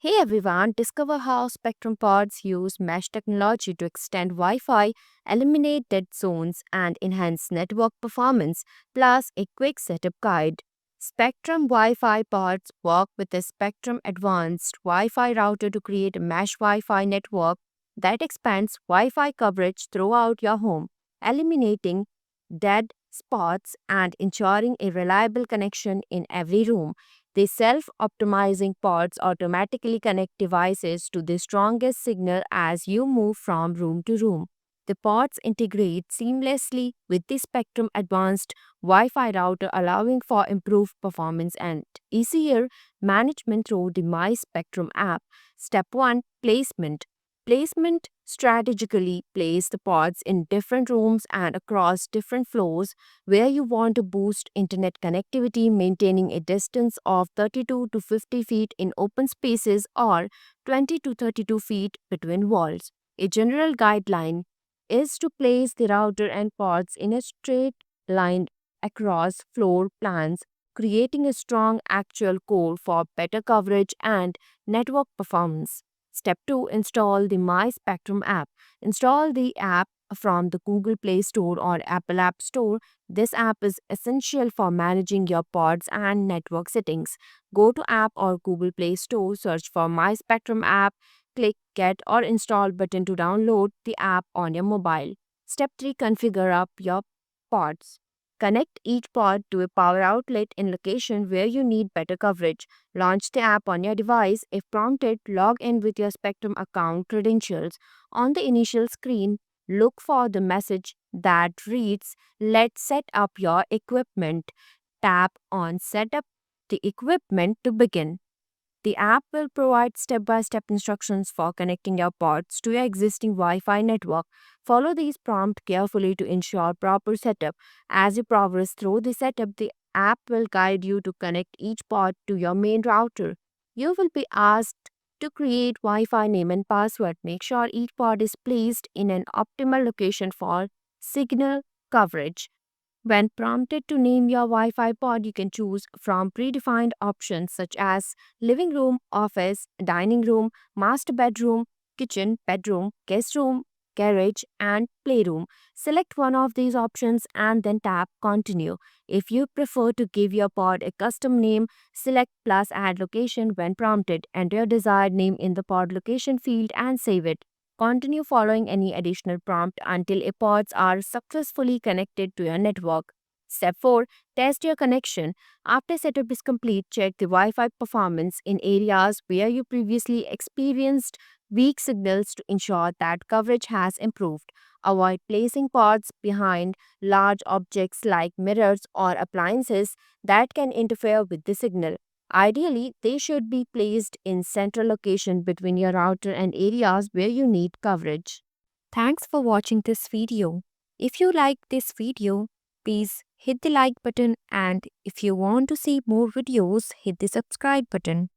Hey everyone, discover how Spectrum Pods use mesh technology to extend Wi Fi, eliminate dead zones, and enhance network performance, plus a quick setup guide. Spectrum Wi Fi pods work with a Spectrum Advanced Wi Fi router to create a mesh Wi Fi network that expands Wi Fi coverage throughout your home, eliminating dead spots and ensuring a reliable connection in every room. The self optimizing pods automatically connect devices to the strongest signal as you move from room to room. The pods integrate seamlessly with the Spectrum Advanced Wi Fi router, allowing for improved performance and easier management through the My Spectrum app. Step 1, Placement. Placement strategically place the pods in different rooms and across different floors where you want to boost internet connectivity, maintaining a distance of 32 to 50 feet in open spaces or 20 to 32 feet between walls. A general guideline is to place the router and pods in a straight line across floor plans, creating a strong actual core for better coverage and network performance. Step 2, install the My Spectrum app. Install the app from the Google Play Store or Apple App Store. This app is essential for managing your pods and network settings. Go to App or Google Play Store, search for My Spectrum app, click Get or Install button to download the app on your mobile. Step 3, configure up your pods. Connect each pod to a power outlet in location where you need better coverage. Launch the app on your device. If prompted, log in with your Spectrum account credentials. On the initial screen, look for the message that reads, Let's set up your equipment. Tap on Set up the equipment to begin. The app will provide step by step instructions for connecting your pods to your existing Wi Fi network. Follow these prompts carefully to ensure proper setup. As you progress through the setup, the app will guide you to connect each pod to your main router. You will be asked to create Wi Fi name and password. Make sure each pod is placed in an optimal location for signal coverage. When prompted to name your Wi Fi pod, you can choose from predefined options such as living room, office, dining room, master bedroom, kitchen, bedroom, guest room, garage, and playroom. Select one of these options and then tap Continue. If you prefer to give your pod a custom name, select plus add location when prompted. Enter your desired name in the pod location field and save it. Continue following any additional prompt until pods are successfully connected to your network. Step 4, test your connection. After setup is complete, check the Wi Fi performance in areas where you previously experienced weak signals to ensure that coverage has improved. Avoid placing pods behind large objects like mirrors or appliances that can interfere with the signal. Ideally, they should be placed in central location between your router and areas where you need coverage. Thanks for watching this video. If you like this video, please hit the like button, and if you want to see more videos, hit the subscribe button.